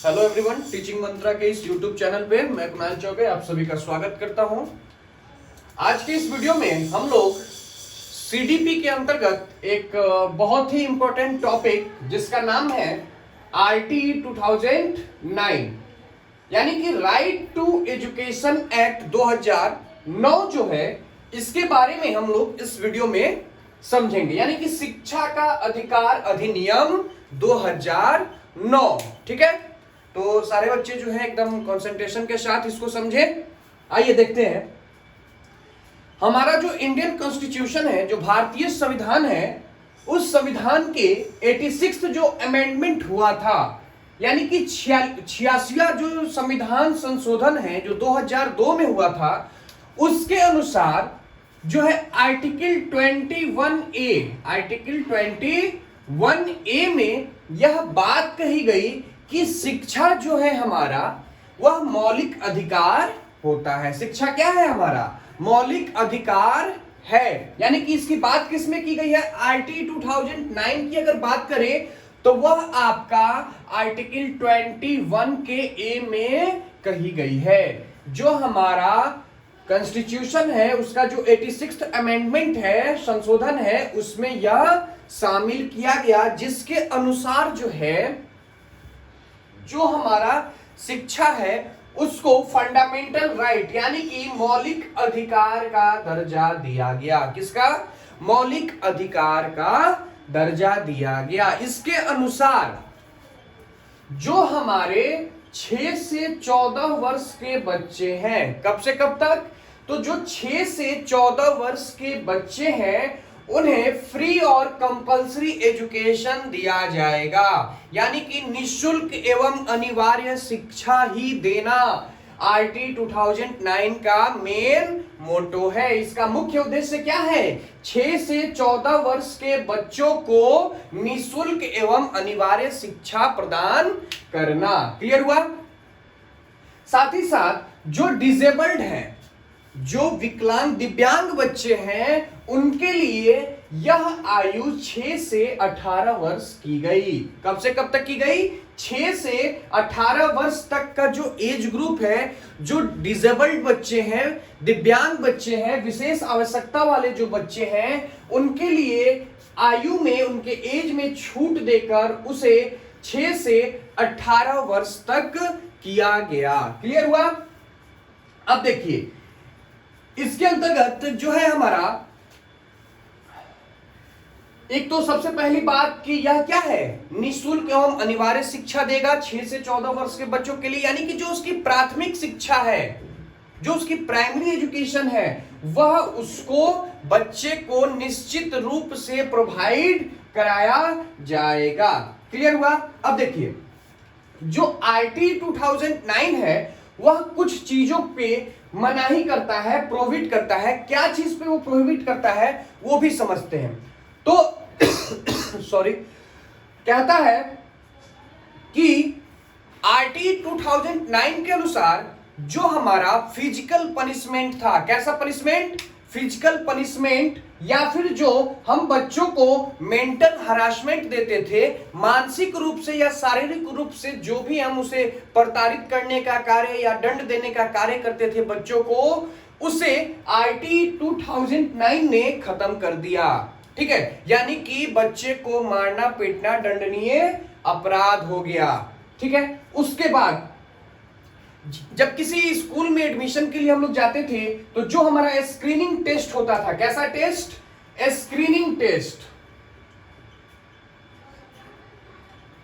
Hello everyone, teaching मंत्रा के इस YouTube channel पे मैं कुणाल चौबे आप सभी का स्वागत करता हूं। आज के इस वीडियो में हम लोग सीडीपी के अंतर्गत एक बहुत ही इंपॉर्टेंट टॉपिक जिसका नाम है आरटी 2009 यानी कि राइट टू एजुकेशन एक्ट 2009 जो है इसके बारे में हम लोग इस वीडियो में समझेंगे, यानी कि शिक्षा का अधिकार अधिनियम 2009। ठीक है, तो सारे बच्चे जो है एकदम कंसंट्रेशन के साथ इसको समझे। आइए देखते हैं, हमारा जो इंडियन कॉन्स्टिट्यूशन है, जो भारतीय संविधान है, उस संविधान के 86 जो अमेंडमेंट हुआ था, यानी कि 86वां जो संविधान संशोधन है जो 2002 में हुआ था, उसके अनुसार जो है आर्टिकल 21A में यह बात कही गई कि शिक्षा जो है हमारा वह मौलिक अधिकार होता है। शिक्षा क्या है? हमारा मौलिक अधिकार है। यानी कि इसकी बात किसमें की गई है? आरटी 2009 की अगर बात करें तो वह आपका आर्टिकल 21 के ए में कही गई है। जो हमारा कॉन्स्टिट्यूशन है उसका जो 86 अमेंडमेंट है, संशोधन है, उसमें यह शामिल किया गया, जिसके अनुसार जो है जो हमारा शिक्षा है उसको फंडामेंटल राइट यानी कि मौलिक अधिकार का दर्जा दिया गया। किसका? मौलिक अधिकार का दर्जा दिया गया। इसके अनुसार जो हमारे 6 से 14 वर्ष के बच्चे हैं, कब से कब तक? तो जो 6 से 14 वर्ष के बच्चे हैं उन्हें फ्री और कंपलसरी एजुकेशन दिया जाएगा, यानी कि निःशुल्क एवं अनिवार्य शिक्षा ही देना आरटी 2009 का मेन मोटो है। इसका मुख्य उद्देश्य क्या है? 6 से 14 वर्ष के बच्चों को निःशुल्क एवं अनिवार्य शिक्षा प्रदान करना। क्लियर हुआ? साथ ही साथ जो डिसेबल्ड हैं, जो विकलांग दिव्यांग बच्चे हैं, उनके लिए यह आयु 6 से 18 वर्ष की गई। कब से कब तक की गई? 6 से 18 वर्ष तक का जो एज ग्रुप है, जो डिसेबल्ड बच्चे हैं, दिव्यांग बच्चे हैं, विशेष आवश्यकता वाले जो बच्चे हैं, उनके लिए आयु में, उनके एज में छूट देकर उसे 6 से 18 वर्ष तक किया गया। क्लियर हुआ? अब देखिए, इसके अंतर्गत जो है हमारा एक तो सबसे पहली बात कि यह क्या है? निःशुल्क एवं अनिवार्य शिक्षा देगा 6 से 14 वर्ष के बच्चों के लिए, यानी कि जो उसकी प्राथमिक शिक्षा है, जो उसकी प्राइमरी एजुकेशन है, वह उसको बच्चे को निश्चित रूप से प्रोवाइड कराया जाएगा। क्लियर हुआ? अब देखिए, जो आरटी 2009 है वह कुछ चीजों पे मनाही करता है, प्रोहिबिट करता है। क्या चीज पे वो प्रोहिबिट करता है वो भी समझते हैं। तो सॉरी, कहता है कि आरटी 2009 के अनुसार जो हमारा फिजिकल पनिशमेंट था, कैसा पनिशमेंट? फिजिकल पनिशमेंट, या फिर जो हम बच्चों को मेंटल हरासमेंट देते थे, मानसिक रूप से या शारीरिक रूप से जो भी हम उसे प्रताड़ित करने का कार्य या दंड देने का कार्य करते थे बच्चों को, उसे आरटी 2009 ने खत्म कर दिया। ठीक है, यानी कि बच्चे को मारना पीटना दंडनीय अपराध हो गया। ठीक है, उसके बाद जब किसी स्कूल में एडमिशन के लिए हम लोग जाते थे तो जो हमारा स्क्रीनिंग टेस्ट होता था, कैसा टेस्ट? Screening test.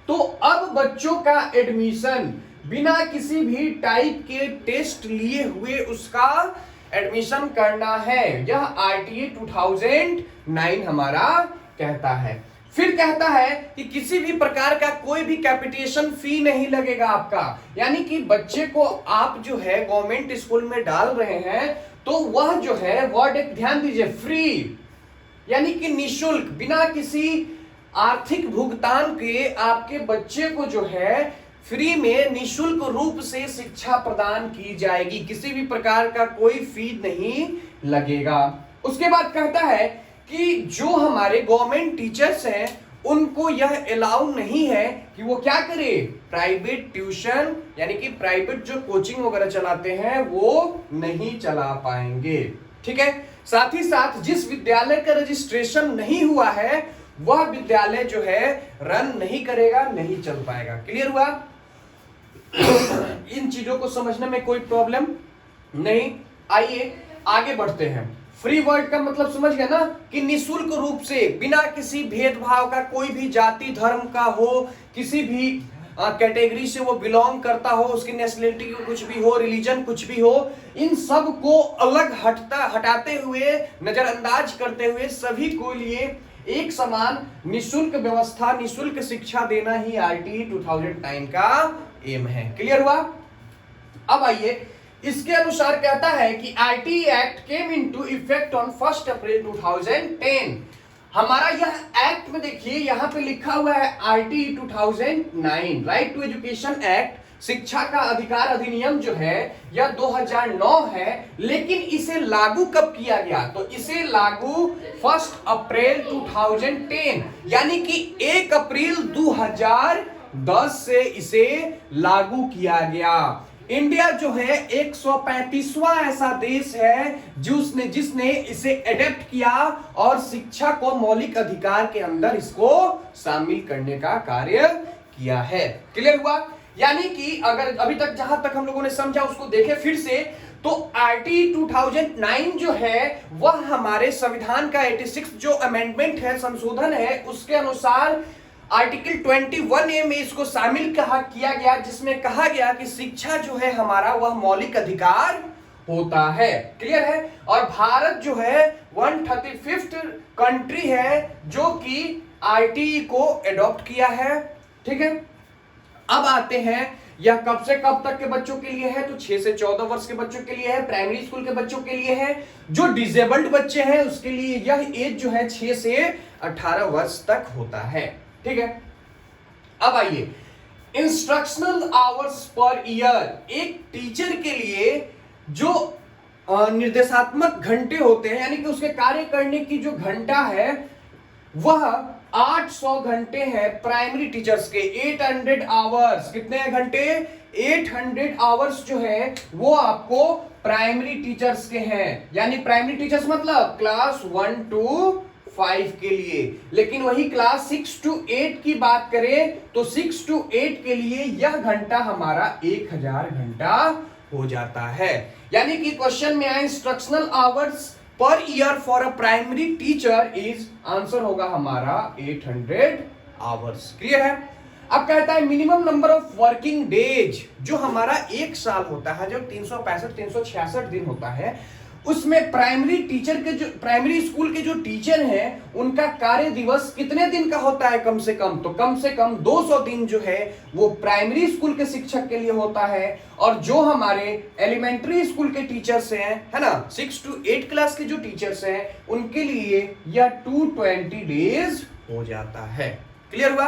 तो अब बच्चों का एडमिशन बिना किसी भी टाइप के टेस्ट लिए हुए उसका एडमिशन करना है, यह आरटीए 2009 हमारा कहता है। फिर कहता है कि किसी भी प्रकार का कोई भी कैपिटेशन फी नहीं लगेगा आपका, यानी कि बच्चे को आप जो है गवर्नमेंट स्कूल में डाल रहे हैं तो वह जो है वर्ड एक ध्यान दीजिए, फ्री, यानी कि निःशुल्क, बिना किसी आर्थिक भुगतान के आपके बच्चे को जो है फ्री में निःशुल्क रूप से शिक्षा प्रदान की जाएगी। किसी भी प्रकार का कोई फी नहीं लगेगा। उसके बाद कहता है कि जो हमारे गवर्नमेंट टीचर्स हैं उनको यह अलाउ नहीं है कि वो क्या करे, प्राइवेट ट्यूशन यानी कि प्राइवेट जो कोचिंग वगैरह चलाते हैं वो नहीं चला पाएंगे। ठीक है, साथ ही साथ जिस विद्यालय का रजिस्ट्रेशन नहीं हुआ है वह विद्यालय जो है रन नहीं करेगा, नहीं चल पाएगा। क्लियर हुआ? इन चीजों को समझने में कोई प्रॉब्लम नहीं। आइए आगे बढ़ते हैं। फ्री वर्ल्ड का मतलब समझ गया ना कि निःशुल्क रूप से बिना किसी भेदभाव का, कोई भी जाति धर्म का हो, किसी भी कैटेगरी से वो बिलोंग करता हो, उसकी नेशनलिटी कुछ भी हो, रिलीजन कुछ भी हो, इन सब को अलग हटाते हुए, नजरअंदाज करते हुए सभी को लिए एक समान निःशुल्क व्यवस्था, निःशुल्क शिक्षा देना ही आरटीई 2009 का एम है। क्लियर हुआ? अब आइए, इसके अनुसार कहता है कि RTE act came into effect on 1 अप्रैल 2010। हमारा यह एक्ट में देखिए यहां पे लिखा हुआ है RTE 2009, right to education act, शिक्षा का अधिकार अधिनियम जो है यह 2009 है, लेकिन इसे लागू कब किया गया? तो इसे लागू 1 अप्रैल 2010 यानी कि 1 अप्रैल 2010 से इसे लागू किया गया। इंडिया जो है 135वां ऐसा देश है जिसने इसे एडेप्ट किया और शिक्षा को मौलिक अधिकार के अंदर इसको शामिल करने का कार्य किया है। क्लियर हुआ? यानी कि अगर अभी तक जहां तक हम लोगों ने समझा उसको देखें फिर से, तो आरटीई 2009 जो है वह हमारे संविधान का 86 जो अमेंडमेंट है, संशोधन है, उसके अनुसार आर्टिकल 21A में इसको शामिल किया गया, जिसमें कहा गया कि शिक्षा जो है हमारा वह मौलिक अधिकार होता है। क्लियर है? और भारत जो है 135th कंट्री है जो कि आरटीई को एडॉप्ट किया है। ठीक है, अब आते हैं यह कब से कब तक के बच्चों के लिए है? तो 6 से 14 वर्ष के बच्चों के लिए है, प्राइमरी स्कूल के बच्चों के लिए है। जो डिसेबल्ड बच्चे हैं उसके लिए यह एज जो है 6 से 18 वर्ष तक होता है। ठीक है, अब आइए, इंस्ट्रक्शनल आवर्स पर ईयर, एक टीचर के लिए जो निर्देशात्मक घंटे होते हैं यानी कि उसके कार्य करने की जो घंटा है वह 800 घंटे हैं प्राइमरी टीचर्स के। 800 आवर्स, कितने घंटे? 800 आवर्स जो है वो आपको प्राइमरी टीचर्स के हैं। यानी प्राइमरी टीचर्स मतलब क्लास 1 to 5 के लिए। लेकिन वही क्लास 6 to 8 की बात करें तो 6 to 8 के लिए यह घंटा हमारा 1000 घंटा हो जाता है। यानी कि क्वेश्चन में आए instructional hours per year for a primary teacher is, answer होगा हमारा 800 आवर्स। क्लियर है? अब कहता है minimum number of working days, जो हमारा एक साल होता है, जो 365-366 दिन होता है, उसमें प्राइमरी टीचर के जो प्राइमरी स्कूल के जो टीचर हैं उनका कार्य दिवस कितने दिन का होता है? कम से कम, तो कम से कम 200 दिन जो है वो प्राइमरी स्कूल के शिक्षक के लिए होता है। और जो हमारे एलिमेंट्री स्कूल के टीचर्स हैं, है ना, 6 to 8 क्लास के जो टीचर्स हैं उनके लिए यह 220 डेज हो जाता है। क्लियर हुआ?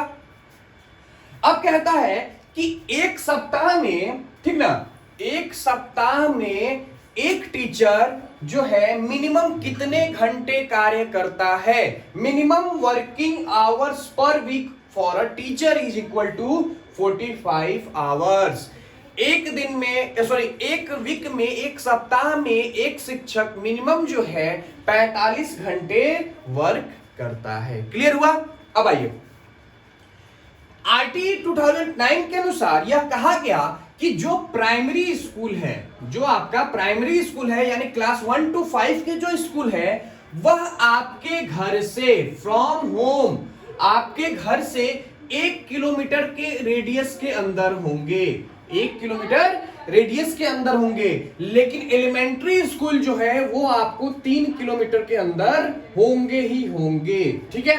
अब कहता है कि एक सप्ताह में, ठीक ना, एक सप्ताह में एक टीचर जो है मिनिमम कितने घंटे कार्य करता है? Minimum working hours per week for a teacher is equal to 45 hours. एक दिन में, एक वीक में, एक सप्ताह में एक शिक्षक मिनिमम जो है 45 घंटे वर्क करता है। क्लियर हुआ? अब आइए, आरटीई 2009 के अनुसार यह कहा गया कि जो प्राइमरी स्कूल है, जो आपका प्राइमरी स्कूल है यानी क्लास 1 to 5 के जो स्कूल है वह आपके घर से, फ्रॉम होम, आपके घर से 1 किलोमीटर के रेडियस के अंदर होंगे। 1 किलोमीटर रेडियस के अंदर होंगे। लेकिन एलिमेंट्री स्कूल जो है वो आपको 3 किलोमीटर के अंदर होंगे ही होंगे। ठीक है,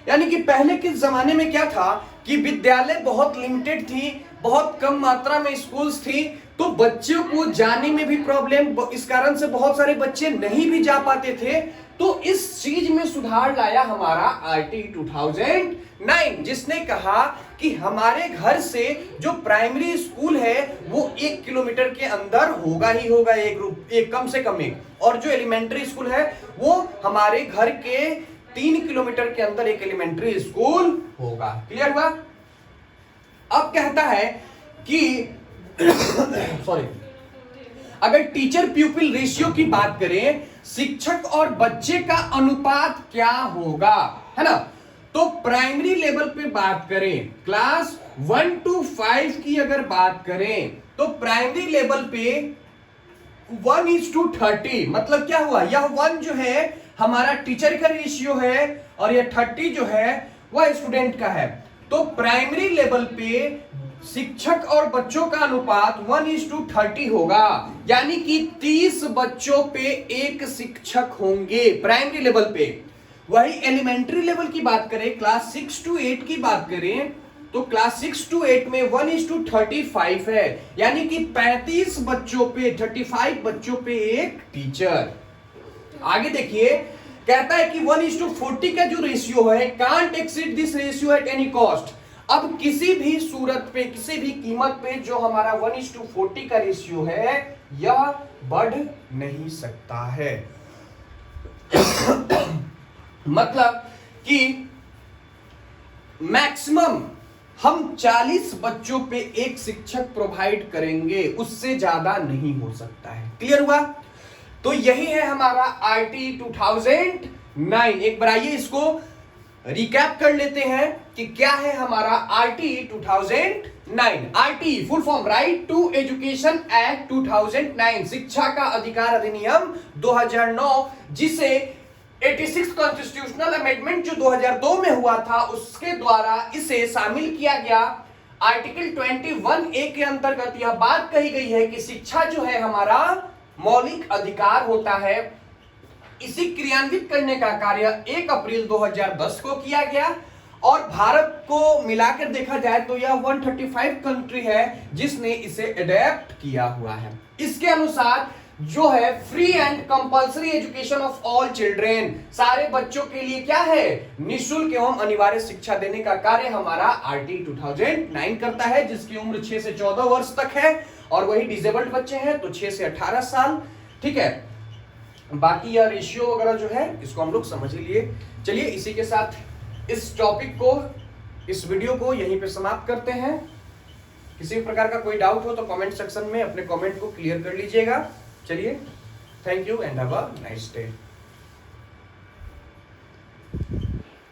यानी कि पहले के जमाने में क्या था कि विद्यालय बहुत लिमिटेड थी, बहुत कम मात्रा में स्कूल्स थी, तो बच्चों को जाने में भी प्रॉब्लम, इस कारण से बहुत सारे बच्चे नहीं भी जा पाते थे। तो इस चीज में सुधार लाया हमारा आरटीई 2009, जिसने कहा कि हमारे घर से जो प्राइमरी स्कूल है वो 1 किलोमीटर के अंदर होगा ही होगा, एक कम से कम एक, और जो एलिमेंट्री स्कूल है वो हमारे घर के 3 किलोमीटर के अंदर एक एलिमेंट्री स्कूल होगा। क्लियर हुआ? अब कहता है कि सॉरी, अगर टीचर प्यूपिल रेशियो की बात करें, शिक्षक और बच्चे का अनुपात क्या होगा, है ना? तो प्राइमरी लेवल पे बात करें, क्लास 1 to 5 की अगर बात करें, तो प्राइमरी लेवल पे 1:30, मतलब क्या हुआ, यह 1 जो है हमारा टीचर का रेशियो है और यह 30 जो है वह स्टूडेंट का है। तो प्राइमरी लेवल पे शिक्षक और बच्चों का अनुपात 1:30 होगा, यानी कि 30 बच्चों पे एक शिक्षक होंगे प्राइमरी लेवल पे। वही एलिमेंट्री लेवल की बात करें, क्लास 6 to 8 की बात करें, तो क्लास 6 to 8 में 1:35 है, यानी कि 35 बच्चों पे 35 बच्चों पे एक टीचर। आगे देखिए, कहता है कि 1:40 का जो रेशियो है, can't exceed this ratio at any cost. अब किसी भी सूरत पे, किसी भी कीमत पे जो हमारा 1:40 का रेशियो है, यह बढ़ नहीं सकता है। मतलब कि मैक्सिमम हम 40 बच्चों पे एक शिक्षक प्रोवाइड करेंगे, उससे ज्यादा नहीं हो सकता है। क्लियर हुआ? तो यही है हमारा RTE 2009। एक बार आइए इसको रिकैप कर लेते हैं कि क्या है हमारा RTE 2009। RTE full form, right to education act 2009, शिक्षा का अधिकार अधिनियम 2009, जिसे 86 कॉन्स्टिट्यूशनल अमेंडमेंट जो 2002 में हुआ था, उसके द्वारा इसे शामिल किया गया। आर्टिकल 21A के अंतर्गत यह बात कही गई है कि शिक्षा जो है हमारा मौलिक अधिकार होता है। इसी क्रियान्वित करने का कार्य 1 अप्रैल 2010 को किया गया, और भारत को मिलाकर देखा जाए तो यह 135 कंट्री है जिसने इसे अडेप्ट किया हुआ है। इसके अनुसार जो है free and compulsory education of all children, सारे बच्चों के लिए क्या है, निःशुल्क एवं अनिवार्य शिक्षा देने का कार्य हमारा RTE 2009 करता है, जिसकी उम्र 6 से 14 वर्ष तक है, और वही डिसेबल्ड बच्चे हैं तो 6 से 18 साल। ठीक है, बाकी यह रेशियो वगैरह जो है इसको हम लोग समझ लिए। चलिए इसी के साथ इस टॉपिक को, इस वीडियो को यहीं पे समाप्त करते हैं। किसी भी प्रकार का कोई डाउट हो तो कमेंट सेक्शन में अपने कमेंट को क्लियर कर लीजिएगा। चलिए, thank you and have a nice day.